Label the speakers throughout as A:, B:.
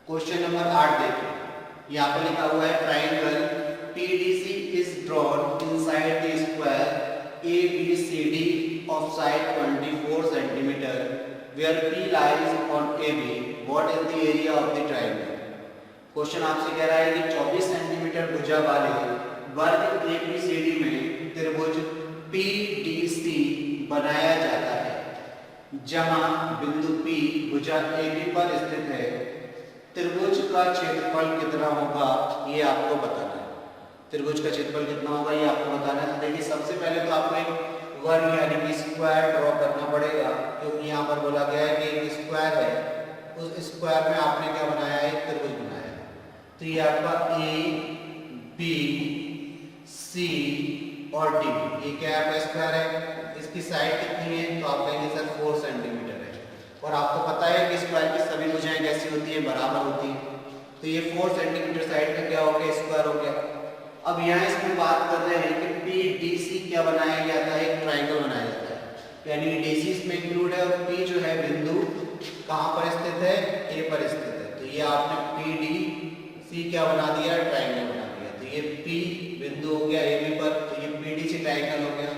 A: Question number 8 देखिए, यहाँ पर लिखा हुआ है triangle PDC is drawn inside the square ABCD of side 24 centimeter where P lies on AB. What is the area of the triangle? Question आपसे कह रहा है कि 24 सेंटीमीटर भुजा वाले वर्ग ABCD में त्रिभुज PDC बनाया जाता है, जहां बिंदु P भुजा AB पर स्थित है। त्रिभुज का क्षेत्रफल कितना होगा ये आपको बताना है। त्रिभुज का क्षेत्रफल कितना होगा ये आपको बताना है। तो देखिए, सबसे पहले तो आपको एक वर्ग यानी कि स्क्वायर ड्रॉ करना पड़ेगा, क्योंकि यहाँ पर बोला गया है कि एक स्क्वायर है, उस स्क्वायर में आपने क्या बनाया है, एक त्रिभुज बनाया है। तो ये आपका A B C और D, ये क्या है, आपका स्क्वायर है। इसकी साइड कितनी है, तो आप कहेंगे सर 4 सेंटीमीटर है। और आपको पता है कि स्क्वायर की सभी भुजाएं कैसी होती है, बराबर होती है। तो ये 4 सेंटीमीटर साइड का क्या हो गया, स्क्वायर हो गया। अब यहाँ इसमें बात कर रहे हैं कि PDC क्या बनाया जाता है, एक ट्राइंगल बनाया जाता है, यानी DC इसमें इंक्लूड है। और P जो है बिंदु कहाँ पर स्थित है, A पर स्थित है। तो ये आपने PDC क्या बना दिया, ट्राइंगल बना दिया। तो ये P बिंदु हो गया AB पर, तो ये PDC ट्राइंगल हो गया।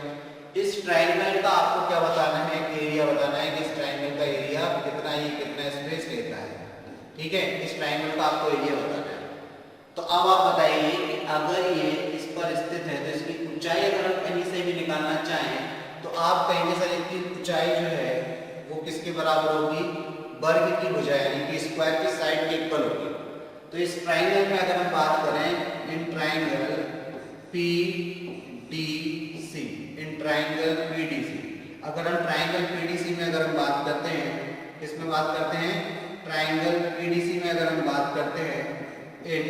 A: इस ट्राइंगल का आपको क्या बताना है, एरिया बताना है कि इस ट्राइंगल का एरिया कितना, ये कितना स्पेस लेता है। ठीक है, इस ट्राइंगल का आपको एरिया बताना है। तो अब आप बताइए कि अगर ये इस पर स्थित है तो इसकी ऊंचाई अगर हम कहीं से भी निकालना चाहें तो आप कहेंगे सर इसकी ऊंचाई जो है वो किसके बराबर होगी, वर्ग की भुजा यानी कि स्क्वायर की साइड के इक्वल होगी। तो इस ट्राइंगल में अगर हम बात करें, in triangle PDC, in triangle PDC, अगर हम ट्राइंगल PDC में अगर हम बात करते हैं, किसमें बात करते हैं, ट्राइंगल PDC में अगर हम बात करते हैं, इन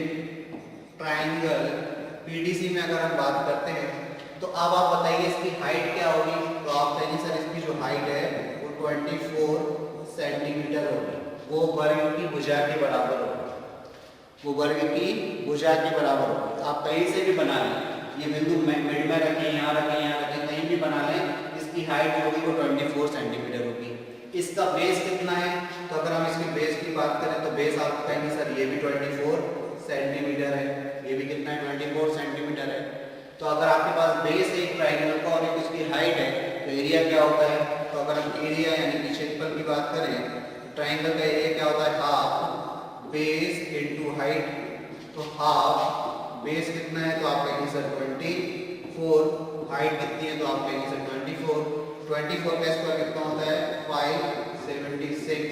A: ट्राइंगल PDC में अगर हम बात करते हैं, तो अब आप बताइए इसकी हाइट क्या होगी। तो आप कहेंगे सर इसकी जो हाइट है वो 24 सेंटीमीटर होगी, वो वर्ग की भुजा के बराबर होगी, वो वर्ग की भुजा के बराबर होगी। आप कहीं से भी बना लें, ये बिंदु मिड में रखें, यहाँ रखें, यहाँ रखें, कहीं भी बना लें, इसकी हाइट होगी वो 24 सेंटीमीटर होगी। इसका बेस कितना है, तो अगर हम इसके बेस की बात करें तो बेस आप कहेंगे सर ये भी 24 सेंटीमीटर है, ये भी कितना है, 24 सेंटीमीटर है। तो अगर आपके पास बेस है एक ट्राइंगल का और एक उसकी हाइट है, तो एरिया क्या होता है, तो अगर हम एरिया यानी कि क्षेत्रफल की बात करें, ट्राइंगल का एरिया क्या होता है, हाफ बेस इनटू हाइट। तो हाफ बेस कितना है, तो आप कहेंगे सर 24, हाइट कितनी है, तो आप कहेंगे सर 24 का स्क्वायर कितना होता है, 576,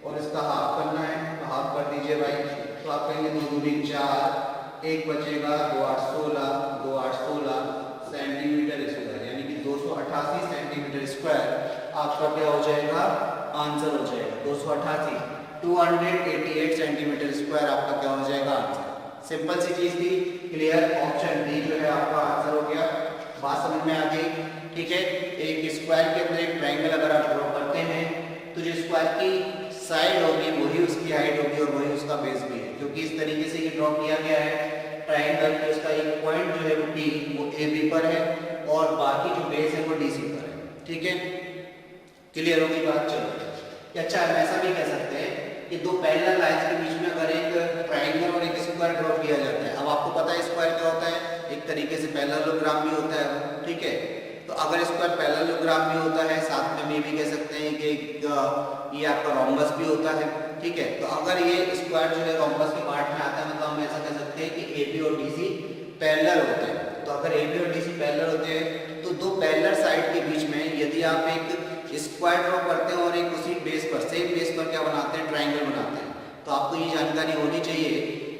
A: और इसका हाफ करना है, तो हाफ कर दीजिए भाई। तो आप कहेंगे 2 दूनी 4, एक बचेगा, 2 8 16 सेंटीमीटर स्क्वायर, यानी कि 288 सेंटीमीटर स्क्वायर आपका क्या हो जाएगा, आंसर हो जाएगा 288, 288 सेंटीमीटर स्क्वायर आपका क्या हो जाएगा, आंसर। सिंपल सी चीज थी, क्लियर। ऑप्शन डी जो है आपका आंसर हो गया। बात समझ में आ गई, ठीक है। एक स्क्वायर के अंदर एक ट्राइंगल अगर आप ड्रॉ करते हैं तो जो स्क्वायर की साइड होगी वही उसकी हाइट होगी और वही उसका बेस भी है, क्योंकि इस तरीके से ये ड्रॉ किया गया है ट्राइंगल के। उसका एक पॉइंट जो है वो P वो AB पर है और बाकी जो बेस है वो DC पर है, ठीक है। क्लियर होगी बात, चलो। अच्छा, हम ऐसा भी कह सकते हैं कि दो पैरेलल लाइंस के बीच में अगर एक ट्राइंगल और एक स्क्वायर ड्रॉ किया जाता है, अब आपको पता है स्क्वायर क्या होता है, एक तरीके से पैरेललोग्राम भी होता है, ठीक है। तो अगर स्क्वायर पैरेललोग्राम भी होता है, साथ में हम भी कह सकते हैं कि ये आपका रोम्बस भी होता है, ठीक है। तो अगर ये स्क्वायर जो है रोम्बस के पार्ट में आता है, मतलब हम ऐसा कह सकते हैं कि AB और DC पैरेलल होते हैं। तो अगर AB और DC पैरेलल होते हैं तो दो पैरेलल साइड के बीच में यदि आप एक स्क्वायर ड्रॉ करते हैं और एक उसी बेस पर, सेम बेस पर क्या बनाते हैं, ट्राइंगल बनाते हैं, तो आपको ये जानकारी होनी चाहिए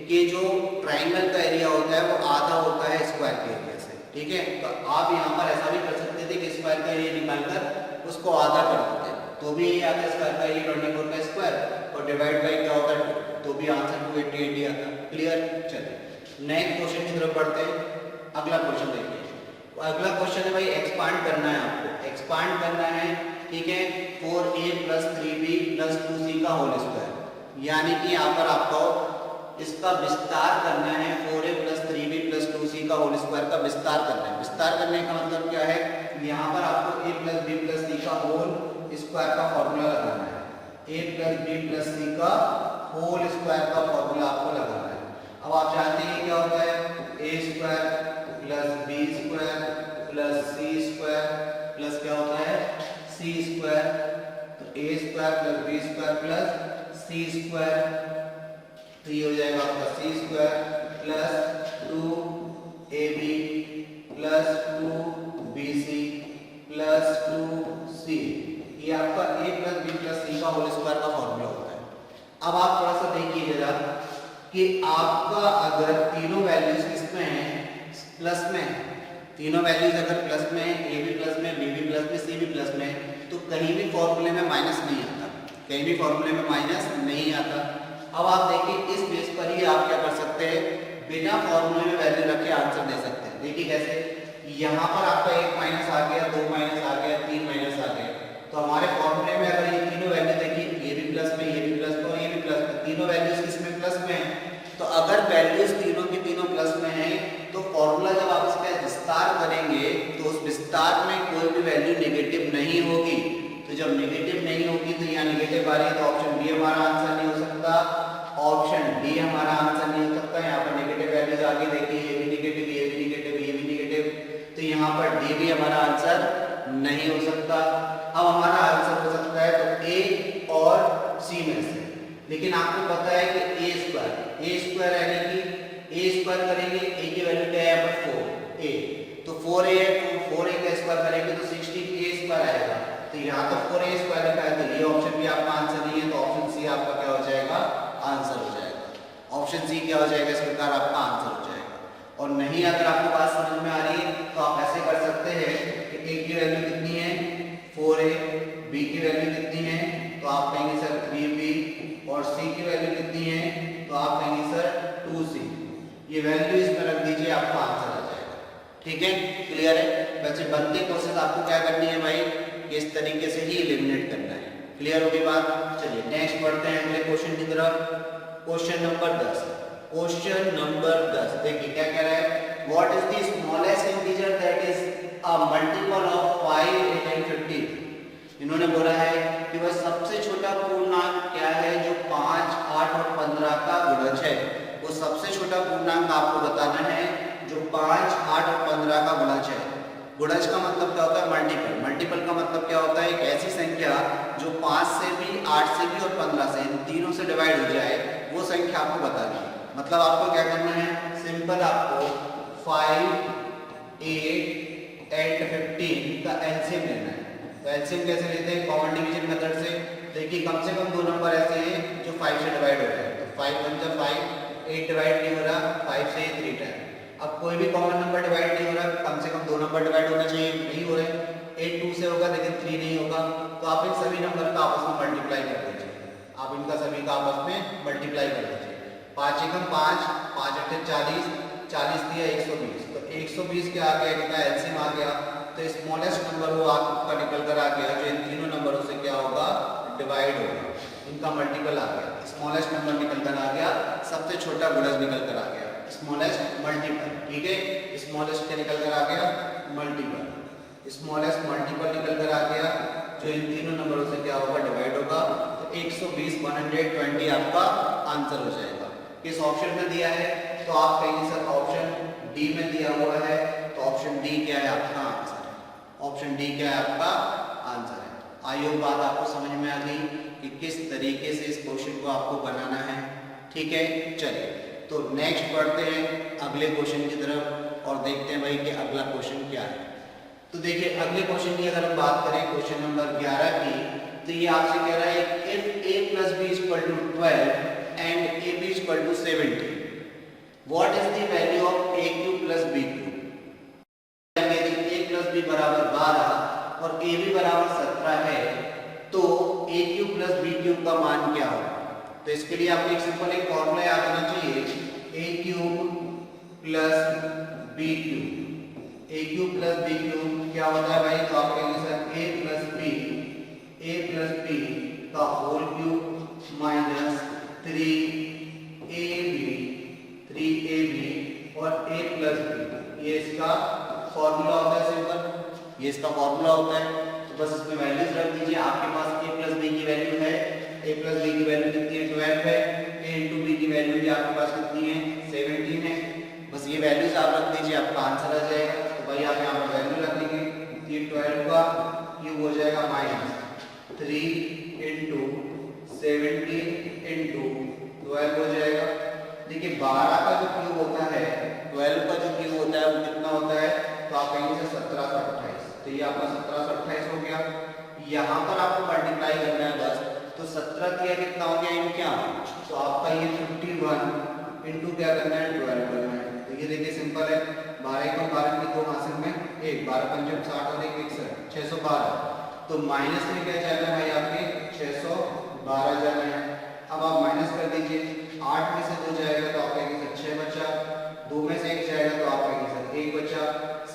A: कि जो ट्राइंगल का एरिया होता है वो आधा होता है स्क्वायर के एरिया से, ठीक है। तो आप यहाँ पर ऐसा भी कर सकते थे कि स्क्वायर का एरिया निकालकर उसको आधा कर देते हैं, तो भी ये आता है स्क्वायर का एरिया 24 का स्क्वायर, और डिवाइड बाई क्या होता है 2, तो भी आंसर 288 आता है। क्लियर, चलिए नेक्स्ट क्वेश्चन की तरफ बढ़ते हैं। अगला क्वेश्चन देखिए, अगला क्वेश्चन है भाई एक्सपांड करना है, आपको एक्सपांड करना है, ठीक है, 4a + 3b + 2c का होल स्क्वायर, यानी कि यहाँ पर आपको इसका विस्तार करना है, 4a + 3b + 2c का होल स्क्वायर का विस्तार करना है। विस्तार करने का मतलब क्या है, यहाँ पर आपको a + b + c का होल स्क्वायर का फॉर्मूला लगाना है, a + b + c का होल स्क्वायर का फॉर्मूला आपको लगाना है। अब आप जानते हैं क्या होता है, A square plus B square plus C square plus क्या होता है सी स्क्वायर। तो A square plus B square plus C square, तो ये हो जाएगा आपका C square plus 2ab plus 2bc plus 2c, ये आपका a plus b plus c का होल स्क्वायर का फॉर्मूला होता है। अब आप थोड़ा सा देखिए जरा कि आपका अगर तीनों वैल्यूज किसमें हैं, प्लस में है, तीनों वैल्यूज अगर प्लस में है, a भी प्लस में, b भी प्लस में, c भी प्लस में, तो कहीं भी फॉर्मूले में माइनस नहीं आता, कहीं भी फॉर्मूले में माइनस नहीं आता। अब आप देखिए इस बेस पर ही आप क्या कर सकते हैं, बिना फॉर्मूले में वैल्यू रख के आंसर दे सकते हैं। देखिए कैसे, यहाँ पर आपका 1 माइनस आ गया, 2 माइनस आ गया, 3 माइनस आ गया, तो हमारे फॉर्मूले में अगर ये तीनों वैल्यू देखिए, ये भी प्लस में, ये भी प्लस में और ये भी प्लस में, तीनों वैल्यूज किसमें प्लस में है, तो अगर वैल्यूज तीनों की तीनों प्लस में है तो फॉर्मूला जब आप इसका विस्तार करेंगे तो उस विस्तार में कोई भी वैल्यू नेगेटिव नहीं होगी। तो जब नेगेटिव नहीं होगी तो यहाँ नेगेटिव आ रही है, तो ऑप्शन बी हमारा आंसर नहीं हो सकता, ऑप्शन डी हमारा आंसर नहीं हो सकता। यहाँ पर नेगेटिव वैल्यूज आगे देखिए, ये भी नेगेटिव, ये भी नेगेटिव, ये भी नेगेटिव, तो यहाँ पर डी भी हमारा आंसर नहीं हो सकता। अब हमारा आंसर हो सकता है तो ए और सी में से, लेकिन आपको पता है कि ए स्क्वायर यानी कि ए स्क्वायर करेंगे, ए की वैल्यू क्या है यहाँ पर 4a, तो 4a है, तो 4a का स्क्वायर करेंगे तो 16a स्क्वायर आएगा, तो यहाँ तो 4a स्क्वायर लिखा है, तो ये ऑप्शन भी आपका आंसर नहीं है, तो ऑप्शन सी आपका क्या हो जाएगा, आंसर हो जाएगा। ऑप्शन सी क्या हो जाएगा, इस प्रकार आपका आंसर हो जाएगा। और नहीं अगर आपको बात समझ में आ रही है तो आप ऐसे कर सकते हैं कि a की वैल्यू कितनी है 4a, b की वैल्यू कितनी है, तो आप कहेंगे सर 3b, और c की वैल्यू कितनी है, तो आप कहेंगे सर 2c, ये वैल्यू इसमें रख दीजिए, आपका आंसर आ जाएगा। ठीक है, क्लियर है। वैसे बनते प्रोसेस आपको क्या करनी है भाई, इस तरीके से ही एलिमिनेट करना है। क्लियर होगी बात। चलिए नेक्स्ट बढ़ते हैं अगले क्वेश्चन की तरफ। क्वेश्चन नंबर 10, क्वेश्चन नंबर 10 देखिए क्या कह रहा है, what is the smallest integer that is a multiple of 5, 8 and 15। इन्होंने बोला है कि वह सबसे छोटा पूर्णांक क्या है जो 5, 8 और 15 का गुणज है। वो सबसे छोटा पूर्णांक आपको बताना है जो 5, 8 और 15 का गुणज है। गुणज का मतलब क्या होता है, मल्टीपल। मल्टीपल का मतलब क्या होता है, एक ऐसी संख्या जो 5 से भी, 8 से भी और 15 से, इन तीनों से डिवाइड हो जाए, वो संख्या आपको बतानी है। मतलब आपको क्या करना है, सिंपल आपको 5, 8 एंड 15 का एलसीएम लेना है। तो एलसीएम कैसे लेते हैं, कॉमन डिवीजन मेथड से। देखिए कम से कम 2 नंबर ऐसे हैं जो 5 से डिवाइड हो रहे हैं, तो 5 × 5, 8 डिवाइड नहीं हो रहा, 5 से 3 टाइम। अब कोई भी कॉमन नंबर डिवाइड नहीं हो रहा, कम से कम 2 नंबर डिवाइड होना चाहिए, नहीं हो रहे। 8 2 से होगा लेकिन 3 नहीं होगा, तो आप इन सभी नंबर का आपस में मल्टीप्लाई कर दीजिए। आप इनका सभी का आपस में मल्टीप्लाई कर दीजिए। 5 × 5, 5 × 8 40, 40 दिया 120, तो 120 के आगे इनका एलसीएम आ गया, तो स्मॉलेस्ट नंबर वो आपका निकल कर आ गया जो इन तीनों नंबरों से क्या होगा, डिवाइड होगा, इनका मल्टीपल आ गया। स्मॉलेस्ट नंबर निकल कर आ गया, सबसे छोटा गुणज निकल कर आ गया, स्मॉलेस्ट मल्टीपल। ठीक है, स्मॉलेस्ट क्या निकल कर आ गया, मल्टीपल। स्मॉलेस्ट मल्टीपल निकल कर आ गया जो इन तीनों नंबरों से क्या होगा, डिवाइड होगा, तो 120 120 आपका आंसर हो जाएगा। किस ऑप्शन में दिया है, तो आप कहेंगे सर ऑप्शन डी में दिया हुआ है, तो ऑप्शन डी क्या है आपका आंसर है। ऑप्शन डी क्या है आपका आंसर है। आई होप बात आपको समझ में आ गई कि किस तरीके से इस क्वेश्चन को आपको बनाना है। ठीक है, चलिए तो नेक्स्ट बढ़ते हैं अगले क्वेश्चन की तरफ और देखते हैं भाई कि अगला क्वेश्चन क्या है। तो देखिए अगले क्वेश्चन की अगर हम बात करें क्वेश्चन नंबर 11 की, तो ये आपसे कह रहा है if a + b = 12 and ab = 70, what is the value of aq + bq। a + b = 12 और ab = 17 है, तो aq + bq का मान क्या होगा। तो इसके लिए आपको एक सिंपल एक फॉर्मूला याद होना चाहिए, a³ + b³ a³ + b³ क्या होता है भाई, तो आप कहेंगे सर a + b का होल क्यूब माइनस 3ab और a + b, ये इसका फॉर्मूला होता है सिंपल, ये इसका फॉर्मूला होता है। तो बस इसमें वैल्यूज रख दीजिए, आपके पास a + b की वैल्यू है a प्लस बी की वैल्यू कितनी है 12 है, a इंटू बी की वैल्यू भी आपके पास कितनी है 17 है। बस ये वैल्यूज आप रख दीजिए, आपका आंसर आ जाएगा। तो भाई आप यहाँ पर वैल्यू रख लेंगे, ये 12 का क्यूब हो जाएगा -3 इंटू 17 इंटू 12 हो जाएगा। देखिए 12 का जो क्यूब होता है, 12 का जो क्यूब होता है वो कितना होता है, तो आप कहेंगे से 1728, तो ये आपका 1728 हो गया। यहाँ पर आपको मल्टीप्लाई करना है बस, तो 17 किया कितना हो गया इन क्या, तो आपका ये 51 इंटू क्या करना है 12 करना है। तो ये देखिए सिंपल है, 12 को 12 के 2 हासिल में 1, 12 पंजे 60 और 1 61, 612। तो माइनस में क्या जाना है भाई आपके 612 जाना है। अब आप माइनस कर दीजिए, 8 में से 2 जाएगा तो आप कहेंगे सर 6 बचा, 2 में से 1 जाएगा तो आप कहेंगे सर 1 बचा,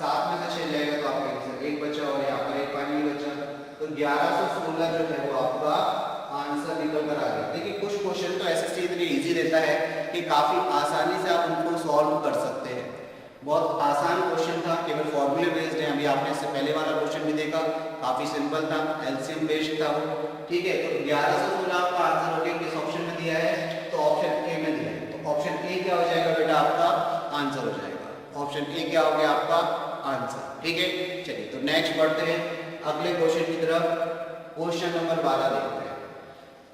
A: 7 में से 6 जाएगा तो आप कहेंगे सर 1 बचा, और यहाँ पर 1 पानी बचा। तो 1116 जो है वो आपका आंसर निकल कर आ गया। देखिए कुछ क्वेश्चन तो एसएससी इतनी इजी देता है कि काफी आसानी से आप उनको सॉल्व कर सकते हैं। बहुत आसान क्वेश्चन था, केवल फॉर्मूले बेस्ड है। अभी आपने इससे पहले वाला क्वेश्चन भी देखा, काफी सिंपल था, एलसीएम बेस्ड था वो, ठीक है। तो 1116 आपका आंसर हो गया, किस ऑप्शन में दिया है, तो ऑप्शन ए में दिया है। तो ऑप्शन ए क्या हो जाएगा बेटा, आपका आंसर हो जाएगा। ऑप्शन ए क्या हो गया आपका आंसर, ठीक है। चलिए तो नेक्स्ट बढ़ते हैं अगले क्वेश्चन की तरफ। क्वेश्चन नंबर 12 देखते हैं।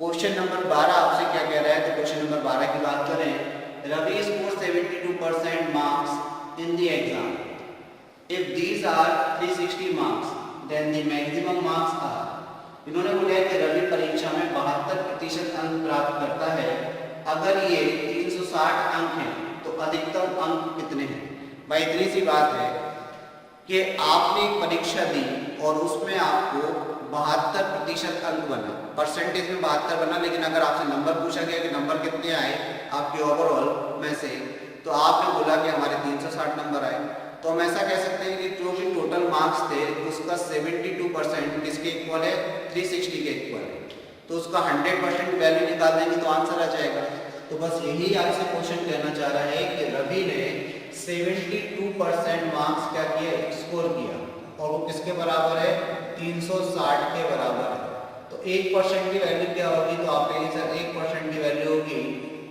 A: क्वेश्चन नंबर 12 आपसे क्या कह रहा है, तो क्वेश्चन नंबर 12 की बात करें, Ravi score 72% marks in the exam. If these are 360 marks, then the maximum marks are. इन्होंने बोला है कि रवि परीक्षा में 72% अंक प्राप्त करता है। अगर ये 360 अंक हैं तो अधिकतम अंक कितने हैं। भाई इतनी सी बात है कि आपने एक परीक्षा दी और उसमें आपको 72% अंक बना, परसेंटेज में 72 बना, लेकिन अगर आपसे नंबर पूछा गया कि नंबर कितने आए आपके ओवरऑल में से, तो आपने बोला कि हमारे 360 नंबर आए, तो हम ऐसा कह सकते हैं कि जो भी टोटल मार्क्स थे उसका 72% किसके इक्वल है, 360 के इक्वल है। तो उसका 100% वैल्यू निकाल देंगे तो आंसर आ जाएगा। तो बस यही आपसे क्वेश्चन कहना चाह रहा है कि रवि ने 72% मार्क्स क्या किए, स्कोर किया, और वो किसके बराबर है, 360 के बराबर है। तो 1% की वैल्यू क्या होगी, तो आप कहेंगे सर 1% की वैल्यू होगी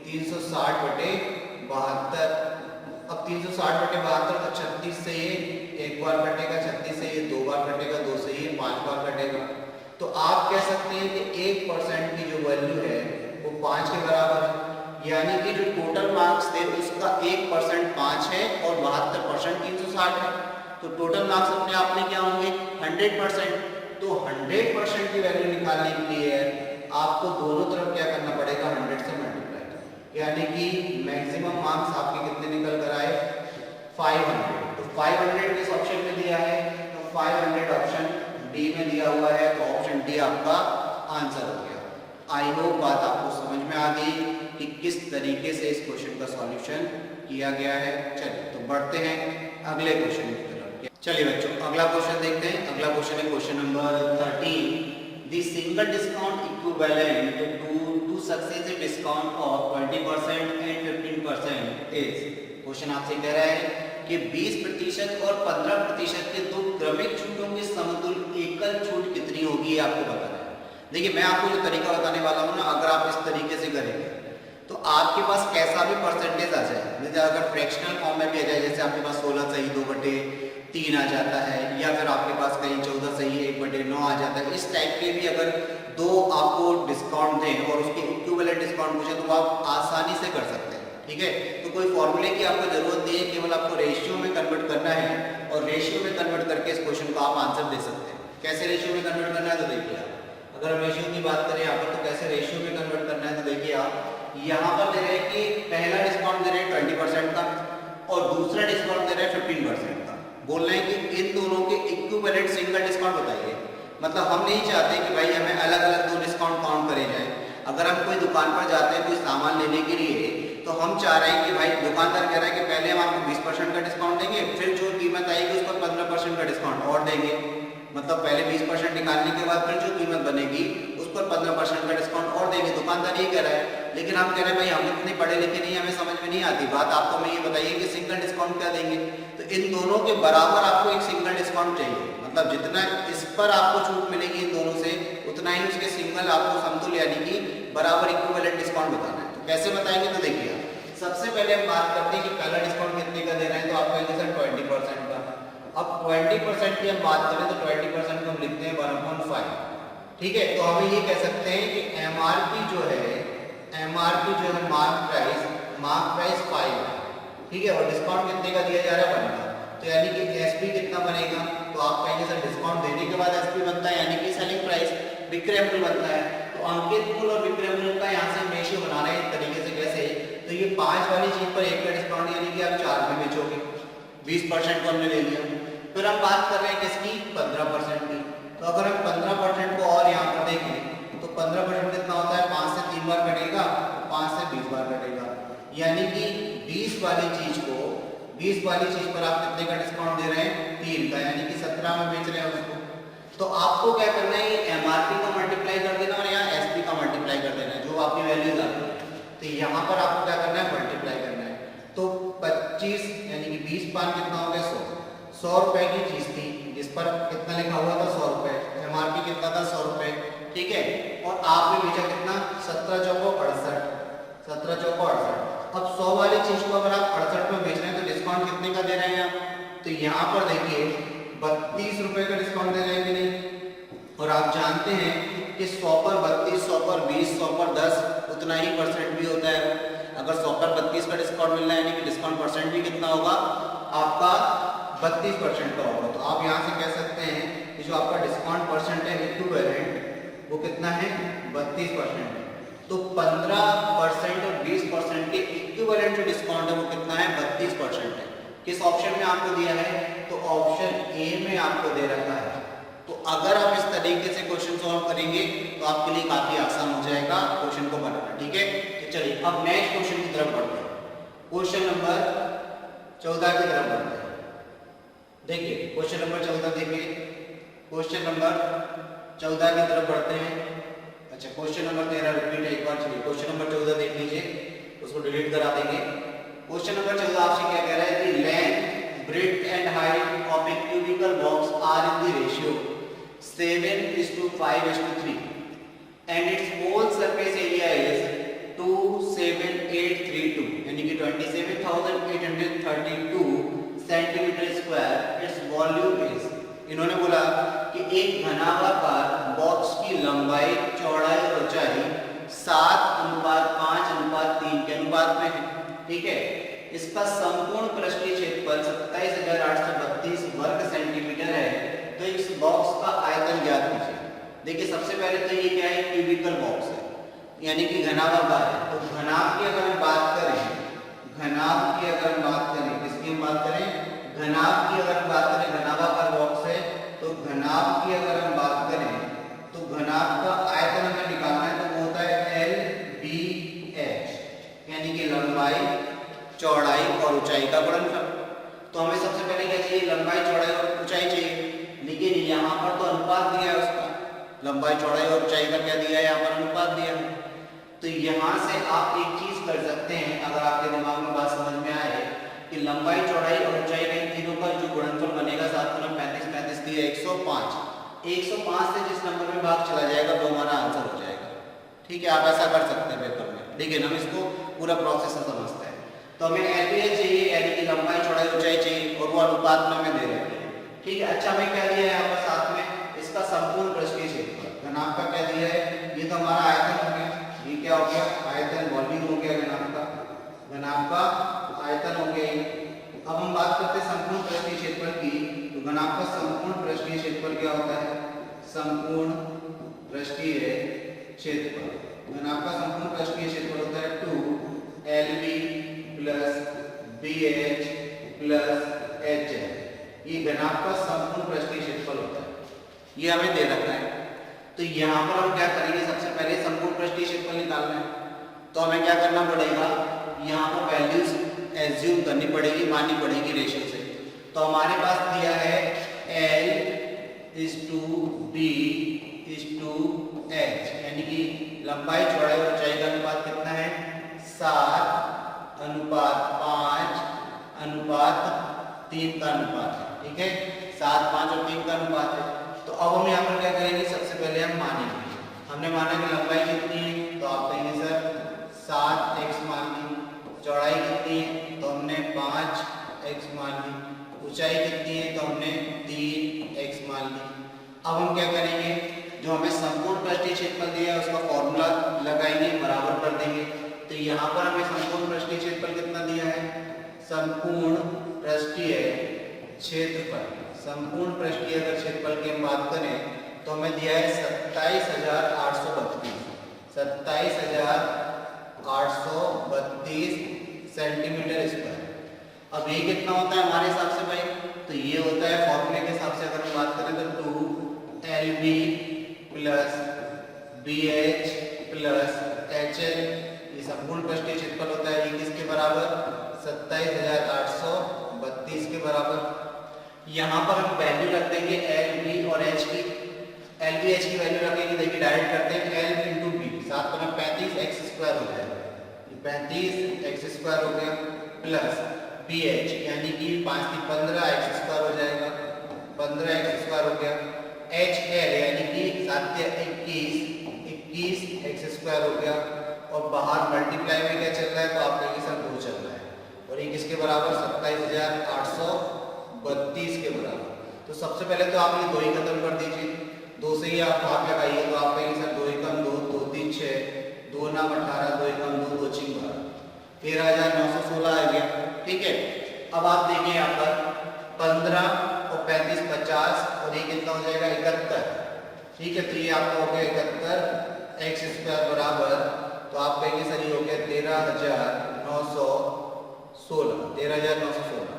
A: 360/72। अब 360/72 तो 36 से ये एक बार कटेगा, 36 से ये 2 बार कटेगा, 2 से ये 5 बार कटेगा। तो आप कह सकते हैं कि 1% की जो वैल्यू है वो 5 के बराबर है, यानी कि जो टोटल मार्क्स थे उसका 1% 5 है और 72% 360 है। तो टोटल मार्क्स अपने आप में क्या होंगे, 100%। तो 100% की वैल्यू निकालने के लिए आपको दोनों तरफ क्या करना पड़ेगा, 100 से मल्टीप्लाई, यानी कि मैक्सिमम मार्क्स आपके कितने निकल कर आए, 500। तो 500 किस ऑप्शन में दिया है, तो 500 ऑप्शन डी में दिया हुआ है। तो ऑप्शन डी आपका आंसर हो गया। आई होप बात आपको समझ में आ गई कि किस तरीके से इस क्वेश्चन का सॉल्यूशन किया गया है। चलिए तो बढ़ते हैं अगले क्वेश्चन की तरफ। चलिए बच्चों अगला क्वेश्चन देखते हैं। अगला क्वेश्चन है question number 13। The single discount equivalent two successive discount of 20% and 15% is. Question आपसे कह रहा है कि 20% और 15% के दो क्रमिक छूटों के समतुल्य एकल छूट कितनी होगी, आपको बताना है। देखिए मैं आपको जो तरीका बताने वाला हूँ ना, अगर आप इस तरीके से करेंगे तो आपके पास कैसा भी परसेंटेज आ जाए, जैसे अगर फ्रैक्शनल फॉर्म में भी आ जाए, जैसे आपके पास 16 सही 2/3 आ जाता है, या फिर आपके पास कहीं 14 सही 1/9 आ जाता है, इस टाइप के भी अगर दो आपको डिस्काउंट दें और उसके इक्विवेलेंट डिस्काउंट पूछे तो आप आसानी से कर सकते हैं, ठीक है। तो कोई फॉर्मूले की आपको जरूरत नहीं है, केवल आपको रेशियो में कन्वर्ट करना है और रेशियो में कन्वर्ट करके इस क्वेश्चन को आप आंसर दे सकते हैं। कैसे रेशियो में कन्वर्ट करना है, तो देखिए आप अगर रेशियो की बात करें यहाँ पर, तो कैसे रेशियो में कन्वर्ट करना है, तो देखिए आप यहाँ पर दे रहे हैं कि पहला डिस्काउंट दे रहे हैं 20% का और दूसरा डिस्काउंट दे रहे हैं 15% का। बोल रहे हैं कि इन दोनों के इक्विवेलेंट सिंगल डिस्काउंट बताइए। मतलब हम नहीं चाहते कि भाई हमें अलग अलग दो डिस्काउंट काउंट करे जाए। अगर हम कोई दुकान पर जाते हैं कोई सामान लेने के लिए, तो हम चाह रहे हैं कि भाई दुकानदार कह रहा है कि पहले हम आपको 20% का डिस्काउंट देंगे, फिर जो कीमत आएगी उस पर 15% का डिस्काउंट और देंगे। मतलब पहले 20% निकालने के बाद फिर जो कीमत बनेगी उस पर 15% का डिस्काउंट और देंगे। दुकानदार ये कह रहा है, लेकिन हम कह रहे हैं भाई हम इतने पढ़े लिखे नहीं, हमें समझ में नहीं आती बात, आपको हमें ये बताइए कि सिंगल डिस्काउंट क्या देंगे। तो इन दोनों के बराबर आपको एक सिंगल डिस्काउंट चाहिए, मतलब जितना इस पर आपको छूट मिलेगी इन दोनों से, उतना ही उसके सिंगल इक्विवेलेंट आपको समतुल्य यानी कि बराबर इक्विवेलेंट डिस्काउंट बताना है। तो कैसे बताएंगे, तो देखिए सबसे पहले हम बात करते हैं कि पहला डिस्काउंट कितने का दे रहे हैं, तो आप कहेंगे सर 20% का। अब 20% की हम बात करें तो 20% को हम लिखते हैं 1/5, ठीक है। तो हमें ये कह सकते हैं कि एमआरपी जो है मार्क प्राइस 5 है, ठीक है, और डिस्काउंट कितने का दिया जा रहा है 1 का। तो यानी कि एसपी कितना बनेगा, तो आप कहेंगे सर डिस्काउंट देने के बाद एसपी बनता है यानी कि सेलिंग प्राइस, विक्रय मूल्य बनता है। तो अंकित मूल्य और विक्रय मूल्य का यहाँ से रेशियो बनाना है इस तरीके से, कैसे, तो ये 5 वाली चीज पर 1 का डिस्काउंट यानी कि आप 4 में बेचोगे, 20% को हमने ले लिया। फिर हम बात कर रहे हैं किसकी, 15% की। तो अगर हम 15% को और यहाँ पर देखें तो 15% कितना होता है, 5 से 3 बार कटेगा, 5 से 20 बार कटेगा, यानी कि 20 वाली चीज पर आप कितने का डिस्काउंट दे रहे हैं, 3 का, यानी कि 17 में बेच रहे हैं उसको। तो आपको क्या करना है, ये एमआरपी का मल्टीप्लाई कर देना और यहाँ एसपी का मल्टीप्लाई कर देना है, जो आपकी वैल्यूज आती है। तो यहाँ पर आपको क्या करना है, मल्टीप्लाई करना है। तो 25 यानी कि 20 पान कितना हो गया, 100 रुपए की चीज थी, जिस पर कितना लिखा हुआ था, 100 रुपए, एमआरपी कितना था, 100 रुपए, ठीक है, और आपने बेचा कितना, 17 चौको 68। अब 100 वाली चीज को अगर आप 68 में बेच रहे हैं तो डिस्काउंट कितने का दे रहे हैं आप, तो यहाँ पर देखिए 32 रुपए का डिस्काउंट दे रहे हैं कि नहीं। और आप जानते हैं कि 100 पर 32, 100 पर 20, 100 पर 10 उतना ही परसेंट भी होता है। अगर 100 पर 32 का डिस्काउंट मिल रहा है यानी कि डिस्काउंट परसेंट भी कितना होगा आपका, 32% का होगा। तो आप यहाँ से कह सकते हैं कि जो आपका डिस्काउंट परसेंट है इक्विवेलेंट, वो कितना है, 32% है। तो 15% और 20% के इक्विवेलेंट जो डिस्काउंट है वो कितना है, 32% है। किस ऑप्शन में आपको दिया है, तो ऑप्शन ए में आपको दे रखा है। तो अगर आप इस तरीके से क्वेश्चन सॉल्व करेंगे तो आपके लिए काफी आसान हो जाएगा क्वेश्चन को बनाना, ठीक है। तो चलिए अब नेक्स्ट क्वेश्चन की तरफ बढ़ते हैं, क्वेश्चन नंबर 14 की तरफ बढ़ते हैं। देखिए क्वेश्चन नंबर 14 देखिए, क्वेश्चन नंबर 14 की तरफ बढ़ते हैं। अच्छा, क्वेश्चन नंबर 13 रिपीट है एक बार, चलिए क्वेश्चन नंबर 14 देख लीजिए, उसको डिलीट करा देंगे। क्वेश्चन नंबर 14 आपसे क्या कह रहा है कि length, breadth and height of a cubical box are in the ratio 7:5:3 and its whole surface area is 27832 यानी कि 27,832 centimetre square, its volume is, इन्होंने बोला कि एक घनाभार बॉक्स की लंबाई, चौड़ाई और ऊंचाई 7:5:3 के अनुपात में है, ठीक है। इसका संपूर्ण पृष्ठीय क्षेत्रफल 27,832 वर्ग सेंटीमीटर है। तो इस बॉक्स का आयतन ज्ञात कीजिए। देखिए सबसे पहले तो ये क्या है, क्यूबिकल बॉक्स है यानी कि घनाभार है। तो घनाभ की अगर हम बात करें, किसकी हम बात करें, घनाभ की अगर हम बात करें, घनाभार बॉक्स है, तो घनाभ की अगर हम बात करें तो घनाभ का आयतन हमें निकालना है, तो वो होता है LBH यानी कि लंबाई, चौड़ाई और ऊंचाई का गुणनफल। तो हमें सबसे पहले क्या चाहिए, लंबाई, चौड़ाई और ऊंचाई चाहिए, लेकिन यहाँ पर तो अनुपात दिया है उसका, लंबाई, चौड़ाई और ऊंचाई का क्या दिया है, यहाँ पर अनुपात दिया है। तो यहाँ से आप एक चीज कर सकते हैं, अगर आपके दिमाग में बात समझ में आए कि लंबाई, चौड़ाई और ऊंचाई का इन तीनों का जो गुणनफल बनेगा 7×35 दिया 105 से जिस नंबर में भाग चला जाएगा वो हमारा आंसर हो जाएगा, ठीक है। आप ऐसा कर सकते हैं पेपर में, लेकिन हम इसको पूरा प्रोसेस से समझते हैं। तो हमें LBH चाहिए यानी कि लंबाई, चौड़ाई, ऊंचाई चाहिए, और वो अनुपात में हमें दे रहे हैं, ठीक है। अच्छा हमें क्या दिया है यहाँ पर साथ में, इसका संपूर्ण पृष्ठीय क्षेत्रफल, घनाभ का क्या दिया है, ये तो हमारा आयतन हो गया, ये क्या हो गया, आयतन, वॉल्यूम हो गया घनाभ का आयतन हो गया। अब हम बात करते हैं संपूर्ण पृष्ठीय क्षेत्रफल की। तो घनाभ का संपूर्ण पृष्ठीय क्षेत्रफल क्या होता है, संपूर्ण पृष्ठीय क्षेत्रफल, घनाभ का संपूर्ण पृष्ठीय क्षेत्रफल होता है 2LB + BH + HL। ये घनाभ का संपूर्ण पृष्ठीय क्षेत्रफल होता है, ये हमें दे रखा है। तो यहाँ पर हम क्या करेंगे, सबसे पहले संपूर्ण पृष्ठीय क्षेत्रफल निकालना है। तो हमें क्या करना पड़ेगा, यहाँ पर वैल्यूज एज्यूम करनी पड़ेगी, माननी पड़ेगी रेशियो से। तो हमारे पास दिया है L:B:H यानी कि लंबाई, चौड़ाई और ऊंचाई का अनुपात कितना है, 7:5:3 का अनुपात है, ठीक है। 7, 5 और 3 का अनुपात है। तो अब हम यहाँ पर क्या करेंगे, सबसे पहले हम हमने माना कि लंबाई कितनी है, तो आप कहेंगे सर 7x मान ली। चौड़ाई कितनी है, तो हमने 5x मान ली। ऊंचाई कितनी है, तो हमने 3x मान ली। अब हम क्या करेंगे, जो हमें संपूर्ण पृष्ठीय क्षेत्रफल दिया है उसका फॉर्मूला लगाएंगे, बराबर कर देंगे। तो यहाँ पर हमें संपूर्ण पृष्ठीय क्षेत्रफल कितना दिया है, संपूर्ण पृष्ठीय क्षेत्रफल, संपूर्ण पृष्ठीय अगर क्षेत्रफल की हम बात करें तो हमें दिया है 27,832 सेंटीमीटर स्क्वायर। अब ये कितना होता है हमारे हिसाब से भाई, तो ये होता है फॉर्मूले के हिसाब से अगर हम बात करें तो 2LB plus BH plus HL, ये संपूर्ण पृष्ठीय क्षेत्रफल होता है। ये किसके बराबर, 27,832 के बराबर। यहाँ पर हम वैल्यू रख देंगे LB और H की। LB H की वैल्यू रखेंगे, देखिए डायरेक्ट करते हैं, L इंटू B, 7 पर 35x स्क्वायर हो जाएगा, 35x स्क्वायर हो गया, प्लस BH यानी कि 5 की 15x स्क्वायर हो जाएगा, 15x स्क्वायर हो गया, HL यानी कि 7 के 21x स्क्वायर हो गया, और बाहर मल्टीप्लाई में क्या चल रहा है, तो आप कहेंगे सर 2 चल रहा है, और ये किसके बराबर, 27,832 के बराबर। तो सबसे पहले तो आप ये 2 ही खत्म कर दीजिए, 2 से ही आप भाग लगाइए, तो आप कहेंगे सर 2 एकम 2, 2 3 6, 2 नाम 18, 2 एकम 2, 2 6 12, 13,916 आ गया। ठीक है, अब आप देखिए यहाँ पर 15 और 35 50, और ये कितना हो जाएगा 71। ठीक है, तो ये आपका हो गया 71x स्क्वायर बराबर, तो आप कहेंगे सर ये हो गया 13,916।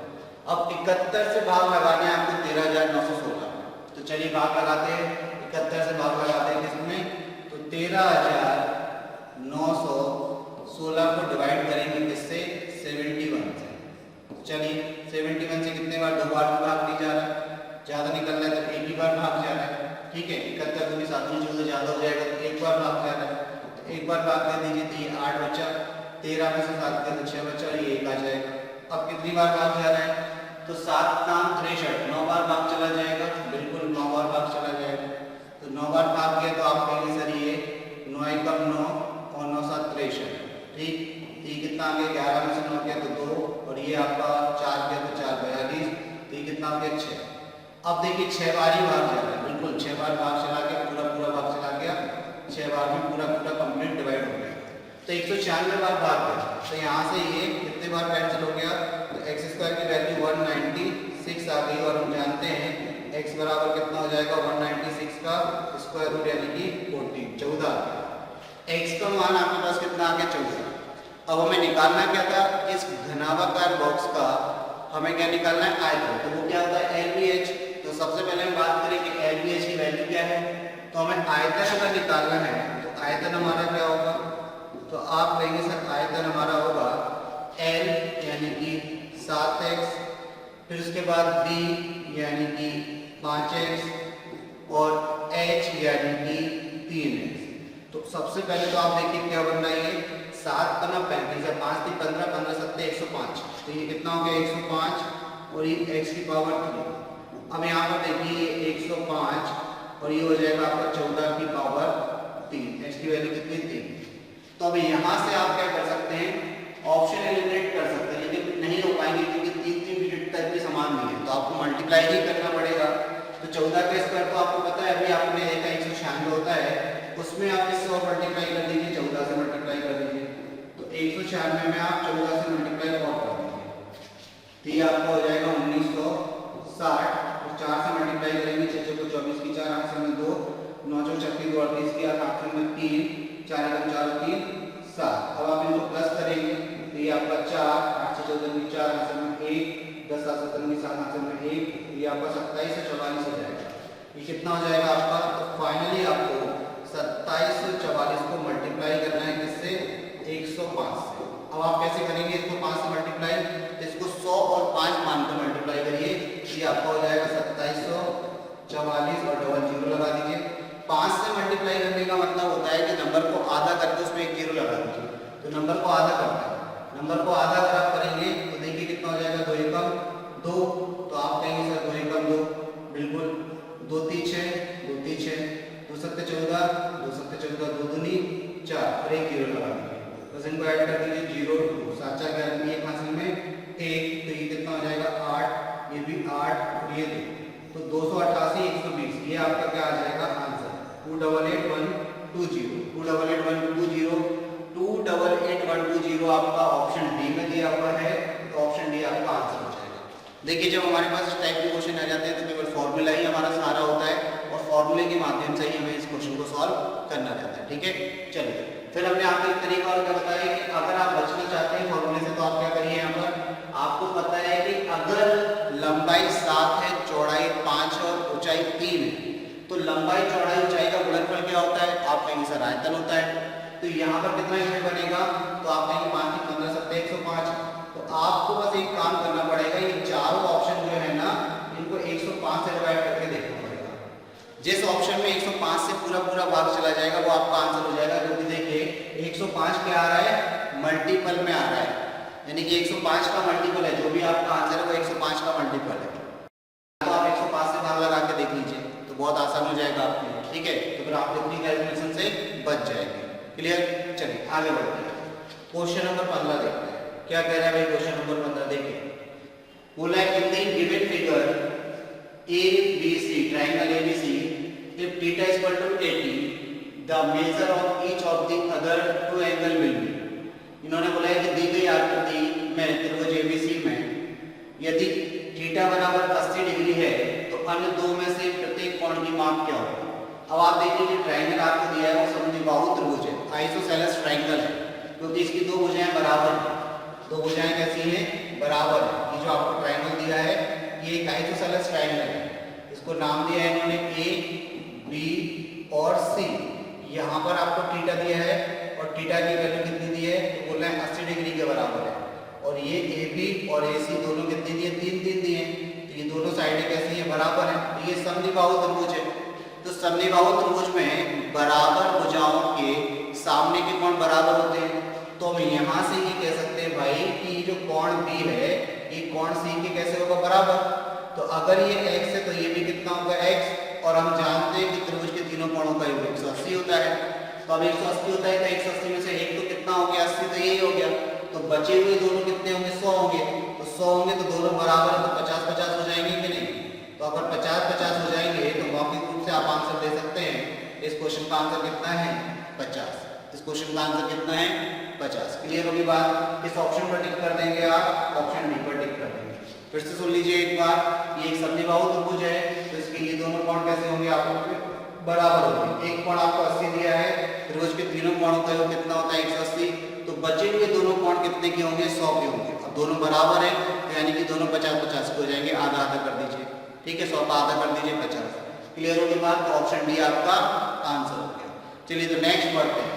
A: अब 71 से भाग लगाने हैं आपको 13,916, तो चलिए भाग लगाते हैं, 71 से भाग लगाते हैं किसमें, तो 13,916 को डिवाइड करेंगे किससे, 71 से। चलिए 71 से कितने बार, 2 बार भाग नहीं जा रहा है, ज्यादा निकल रहा है तो एक ही बार भाग जा रहा है। ठीक है, 71 दूनी 7 14 ज्यादा हो जाएगा तो एक बार भाग जा रहा है, तो एक बार भाग दे दीजिए, तो ये 8 बचा, 13 में से 7 गए तो 6 बचा, और ये 1 आ जाएगा। अब कितनी बार भाग जा रहा है, तो 7 नाम 63, 9 बार भाग चला जाएगा, बिल्कुल 9 बार भाग चला जाएगा। तो 9 बार भाग गया तो आप कहेंगे सर ये 9 एकम 9 और 9 7 63। ठीक, ये कितना आ गया, 11 में से 9 गया तो 2, और ये आपका 4 गया तो 4 42, तो ये कितना आ गया 6। अब देखिए 6 बार ही भाग जा रहा है, बिल्कुल 6 बार भाग चला गया, पूरा भाग चला गया, 6 बार में पूरा कंप्लीट डिवाइड हो गया, तो 196 बार भाग गया। तो यहाँ से ये कितने बार कैंसिल हो गया, तो x स्क्वायर की वैल्यू 196 आ गई, और हम जानते हैं x बराबर कितना हो जाएगा, 196 का स्क्वायर रूट यानी कि 14 x का मान आपके पास कितना आ गया, 14। अब हमें निकालना क्या था, इस घनाभाकार बॉक्स का हमें क्या निकालना है, आयतन। तो वो क्या होता है, LBH। तो सबसे पहले हम बात करें कि LBH की वैल्यू क्या है, तो हमें आयतन अगर निकालना है तो आयतन हमारा क्या होगा, तो आप कहेंगे सर आयतन हमारा होगा L यानी कि 7x, फिर उसके बाद B यानी कि 5x, और H यानी कि 3x। तो सबसे पहले तो आप देखिए क्या बन रहा है, ये 7 पन्ना 35 है, 5 3 15, 15 7 105, तो ये कितना हो गया 105, और ये x की पावर 3। अब यहाँ पर देखिए 105 और ये हो जाएगा आपका 14 की पावर 3, x की वैल्यू कितनी 3। तो अब यहाँ से आप क्या कर सकते हैं, ऑप्शन एलिमिनेट कर सकते हैं, लेकिन नहीं हो पाएंगे क्योंकि 3 डिजिट तक भी समान नहीं है, तो आपको मल्टीप्लाई ही करना पड़ेगा। तो 14 का स्क्वायर तो आपको पता है, अभी आपने देखा 196 होता है, उसमें आप इससे और मल्टीप्लाई कर दीजिए, 14 से मल्टीप्लाई कर दीजिए, तो 196 में आप 14 से मल्टीप्लाई और कर दीजिए, तो ये आपका हो जाएगा 1960, और 4 से मल्टीप्लाई करेंगे, 6 को 24 की 4 आंसर में 2, 9 चौक 36 2 38 की आंसर में 3, 4 एकम 4 3 7। अब आप इनको प्लस करेंगे तो ये आपका 4, 8 से 14 की 4 आंसर में 1, 10 7 17 की 7 आंसर में 1, ये आपका 27 से 44 हो जाएगा। ये कितना हो जाएगा आपका, तो फाइनली आपको 27 से 44 को मल्टीप्लाई करना है किससे, 105 से। अब आप कैसे करेंगे इसको, 5 से मल्टीप्लाई, तो इसको 100 और 5 मानकर मल्टीप्लाई करिए, ये आपका हो जाएगा 2744, और डबल जीरो लगा दीजिए। 5 से मल्टीप्लाई करने का मतलब होता है कि नंबर को आधा करके उसमें एक जीरो लगा दीजिए, तो नंबर को आधा करना है। नंबर को आधा अगर आप करेंगे तो देखिए कितना हो जाएगा, 2 एकम 2, तो आप कहेंगे सर 2 एकम 2, बिल्कुल 2 3 6, 2 3 6, 2 7 14, 2 7 14 288120 आपका ऑप्शन डी में दिया हुआ है, तो ऑप्शन डी आपका आंसर हो जाएगा। देखिए जब हमारे पास इस टाइप के क्वेश्चन आ जाते हैं तो केवल फॉर्मूला ही हमारा सहारा होता है और फॉर्मूले के माध्यम से ही हमें इस क्वेश्चन को सॉल्व करना रहता है। ठीक है, चलिए फिर हमने आपको एक तरीका और क्या बताया कि अगर आप बचना चाहते हैं फॉर्मूले से तो आप क्या करिए, यहाँ पर आपको पता है कि अगर लंबाई 7 है, चौड़ाई 5 और ऊंचाई 3 है, तो लंबाई चौड़ाई ऊंचाई का गुणनफल क्या होता है, आप कहेंगे सर आयतन होता है। तो यहाँ पर कितना यूनिट बनेगा, तो आप कहेंगे 5 की 15 सत्ते 105। तो आपको बस एक काम करना पड़ेगा, ये चारों ऑप्शन जो है ना इनको 105 से डिवाइड करके देखना पड़ेगा। जिस ऑप्शन में 105 से पूरा पूरा भाग चला जाएगा वो आपका आंसर हो जाएगा। क्योंकि देखिए 105 क्या आ रहा है, मल्टीपल में आ रहा है, यानी कि 105 का मल्टीपल है, जो भी आपका आंसर है वो 105 का मल्टीपल है। तो आप 105 से भाग लगा के देख लीजिए तो बहुत आसान हो जाएगा आपके लिए। ठीक है, तो फिर आप इतनी कैलकुलेशन से बच जाएंगे। क्लियर, चलिए आगे बढ़ते हैं। क्वेश्चन नंबर 15 देखते हैं क्या कह रहा है भाई। क्वेश्चन नंबर 15 देखिए, बोला है in the given figure ABC triangle ABC if theta is equal to 80 the measure of each of the other two angle will be। इन्होंने बोला है कि दी गई आकृति में त्रिभुज ABC में यदि थीटा बराबर 80 डिग्री है तो अन्य दो में से प्रत्येक कोण की माप क्या होगी। अब आप देखिए कि ट्रायंगल आपको दिया है वो समद्विबाहु त्रिभुज है, आइसोसेलेस ट्रायंगल है, क्योंकि इसकी दो भुजाएं बराबर हैं। दो भुजाएं कैसी हैं, बराबर है। ये जो आपको ट्रायंगल दिया है ये एक आइसोसेलेस ट्रायंगल है, इसको नाम दिया है इन्होंने A, B और C। यहाँ पर आपको थीटा दिया है और थीटा की वैल्यू कितनी दी है, तो बोल रहे हैं 80 डिग्री के बराबर है। और ये AB और AC दोनों कितनी दी है, 3 दी है। तो ये दोनों साइडें कैसी हैं, बराबर हैं। तो ये समद्विबाहु त्रिभुज है। तो समद्विबाहु त्रिभुज में बराबर भुजाओं के सामने के कोण बराबर होते हैं। तो हम यहाँ से ये कह सकते हैं भाई कि जो कोण B है ये कोण C के कैसे होगा, बराबर। तो अगर ये x है तो ये भी कितना होगा x, और हम जानते हैं कि त्रिभुज के तीनों कोणों का योग 180 होता है। तो अब 180 होता है तो 180 में से एक तो कितना हो गया, 80, तो यही हो गया। तो बचे हुए दोनों कितने होंगे, 100 होंगे। तो 100 होंगे तो दोनों बराबर है, तो 50-50 हो जाएंगे कि नहीं। तो अगर 50-50 हो जाएंगे तो मौखिक रूप से आप आंसर दे सकते हैं। इस क्वेश्चन का आंसर कितना है, 50। इस क्वेश्चन का आंसर कितना है, 50। क्लियर होगी बात। इस ऑप्शन पर टिक कर देंगे आप, ऑप्शन डी पर टिक कर देंगे। फिर से सुन लीजिए एक बार, ये एक समद्विबाहु त्रिभुज है तो इसके ये दोनों कोण कैसे होंगे, आपको बराबर होंगे। एक कोण आपको 80 दिया है, त्रिभुज के तीनों कोणों का योग कितना होता है, 180। तो बचे हुए दोनों कोण कितने के होंगे, 100 के होंगे। अब दोनों बराबर है तो यानी कि दोनों 50-50 के हो जाएंगे। आधा आधा कर दीजिए, ठीक है, 100 का आधा कर दीजिए 50। क्लियर होगी बात। तो ऑप्शन डी आपका आंसर हो गया। चलिए तो नेक्स्ट बढ़ते हैं।